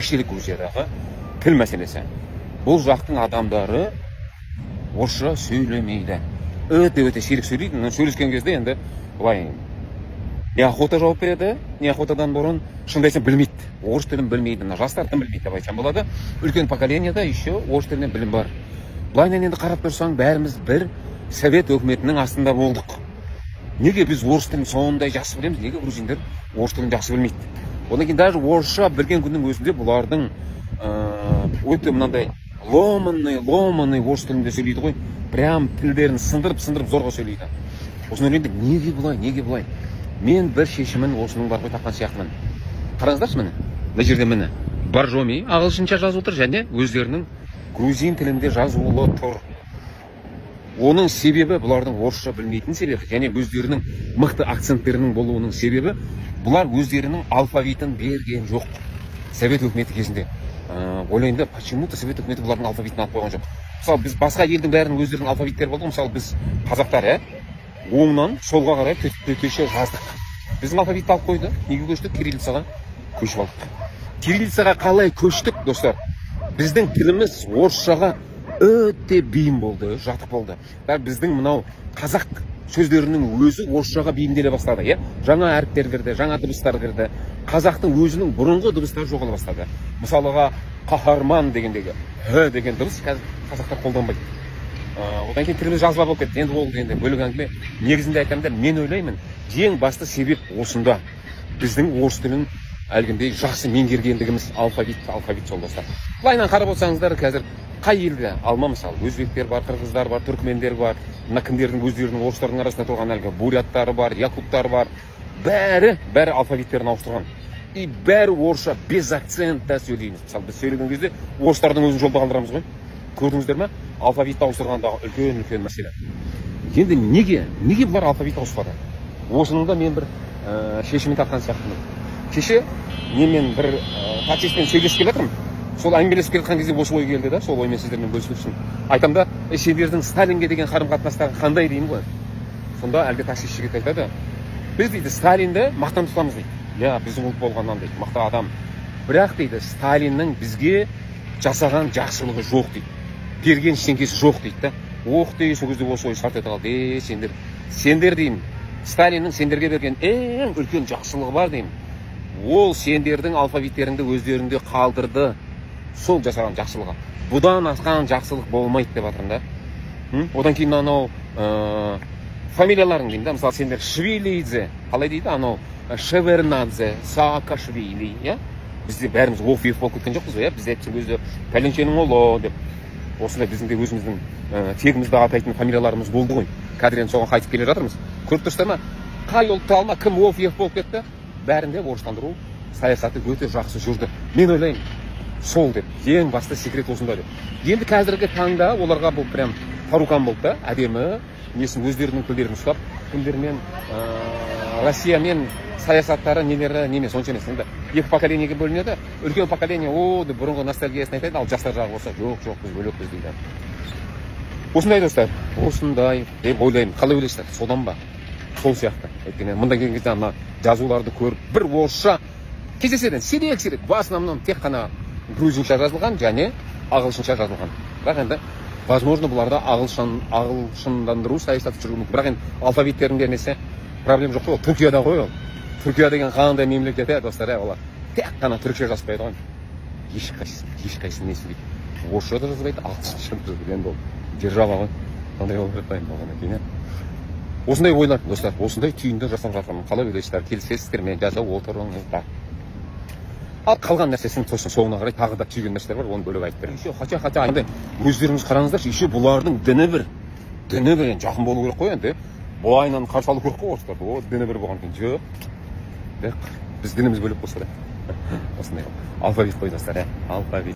ерекшелік Грузиядағы тіл мәселесі. Бұл жақтың адамдары орысша сөйлемейді. Өте сирек сөйлейді. Сөйлескен кезде енді былай неохота жауап береді, неохотадан бұрын шынымды айтсам білмейді. Орыс тілін білмейді. Жастар тілін білмейді деп айтсам болады. Үлкен поколенияда еще орыс тілінен білім бар. Былайынан енді қарап тұрсаң, бәріміз бір совет өкіметінің астында болдық. Неге біз орыс тілін сондай жақсы білеміз? Неге грузиндер орыс тілін жақсы білмейді? Одан кейін даже орысша білген күннің өзінде бұлардың өте мынандай ломаный орыс тілінде сөйлейді ғой. Прям тілдерін сындырып зорға сөйлейді. Осыны енді неге бұлай? Мен бір шешімін осының бар ғой тапқан сияқтымын. Қараңыздаршы міне. Мына жерде міне. Боржоми ағылшынша жазып отыр және өздерінің грузин тілінде жазулы тұр. Оның себебі бұлардың орысша білмейтін себебі және өздерінің мықты акценттерінің болуының себебі бұлар өздерінің алфавитін берген жоқ. Совет өкіметі кезінде. Ойлайында, почему-то совет өкіметі бұлардың алфавитін алып қойған жоқ. Мысалы, біз басқа елдің бәрінің өздерінің алфавиттері болды. Мысалы, біз қазақтар, оңнан солға қарай төтеше жаздық. Біздің алфавитті алып қойды. Неге көштік? Кириллицаға көшіп алдық. Кириллицаға қалай көштік, достар? Біздің тіліміз орысшаға өте бейім болды, жатық болды. Біздің мынау қазақ сөздерінің өзі орысшаға бейімделе бастады. Жаңа әріптер кірді, жаңа дыбыстар кірді. Қазақтың өзінің бұрынғы дыбыстары жоғала бастады. Мысалыға қаһарман дегендегі х деген дыбыс қазақтар қолданбайды. Одан кейін тіліміз жазба болып кетті. Енді ол енді бөлек әңгіме. Негізінде айтамын, мен ойлаймын, ең басты себеп осында. Біздің орыс тілін әлгіндей жақсы меңгергендігіміз алфавит сол достар. Былайынан қарап отырсаңыздар, қазір қай елде алма мысалы, өзбектер бар, қырғыздар бар, түркмендер бар, мына кімдердің өздерінің орыстардың арасында тұрған әлгі буряттары бар, якуттары бар, бәрі алфавиттерін ауыстырған. И бәрі орысша без акцентта сөйлейміз. Мысалы, біз сөйлеген кезде орыстардың өзін жолда қалдырамыз ғой. Көрдіңіздер ме? Алфавитті ауыстырғандағы үлкен мәселе. Енді неге бұлар алфавит ауыспады? Осының да мен бір шешімін тапқан сияқтымын. Кеше мен бір таксистпен сөйлесіп келе жатырмын. Сол әңгімелесіп келген кезде осы ой келді да, сол оймен сіздермен бөлісіп үшін. Айтам да, сендердің Сталинге деген қарым-қатынастары қандай деймін ғой. Сонда әлгі таксист жігіт айтады, біз дейді Сталинді мақтан тұтамыз дейді. Біздің ұлт болғаннан дейді, мықты адам. Бірақ дейді, Сталиннің бізге жасаған жақсылығы жоқ дейді. Берген ештеңкесі жоқ дейді да. Сол кезде осы ой сарт ете қалды. Сендер деймін, Сталиннің сендерге берген ең үлкен жақсылығы бар деймін. Ол сендердің алфавиттеріңді өздерінде қалдырды. Сол жасаған жақсылығы. Бұдан асқан жақсылық болмайды деп жатырмын да. Одан кейін анау фамилияларың деймін да. Мысалы, сендер Швилидзе, қалай дейді? Анау Шевернадзе, Саакашвили, бізде бәріміз оф-еф болып кеткен жоқпыз ғой, бізде айтсын өзі пәленшенің ұлы деп. Осындай біздің де өзіміздің тегімізді атайтын фамилияларымыз болды ғой. Қазір енді соған қайтып келе жатырмыз. Көріп тұрсыздар ма? Қай ұлтты алма, кім оф-еф болып кетті? Бәрінде орыстандыру саясаты өте жақсы жүрді. Мен ойлаймын, сол деп. Ең басты секрет осында деп. Енді қазіргі таңда оларға бұл прям Фарукан болды да, әдемі, несін өздерінің тілдерін ұстап, кімдермен Россиямен саясаттары неме сонша емес. Енді екі поколениеге бөлінеді. Үлкен поколение деп бұрынғы ностальгиясын айтады, ал жастар жағы болса, жоқ, біз бөлекпіз дейді. Осындай достар, осындай деп ойлаймын. Қалай ойлайсыздар? Содан ба? Сол сияқты. Өйткені мында келген кезде ана жазуларды көріп, бір орысша кездеседі, сирек, в основном тек қана грузинша жазылған және ағылшынша жазылған. Бірақ енді возможно бұларда ағылшындандыру саясаты жүрген. Бірақ енді алфавиттерінде несе проблем жоқ қой. Түркияда ғой ол. Түркия деген қандай мемлекет достар, олар тек қана түркше жазбайды ғой. Ешқайсысы несі дейді. Орысша да жазбайды, ағылшынша да жазбайды. Енді ол держава ғой. Қандай болып жатпайын болғаннан кейін. Осындай ойлар, достар, осындай түйінді жасап жатырмын. Қалай ойлайсыздар? Келісесіздер ме? Жазып отырыңыздар. Ал қалған нәрсесін тосын соңына қарай тағы да түйген нәрселер бар, оны бөлек айтып берейін. Хотя енді өздеріңіз қараңыздаршы, еще бұлардың діні бір жақын болу керек қой енді. Бұлайынан қарсы алу керек қой орыстар. О, діні бір болған кейін жоқ. Біз дініміз бөлек болса да. Осындай алфавит қой достар, алфавит.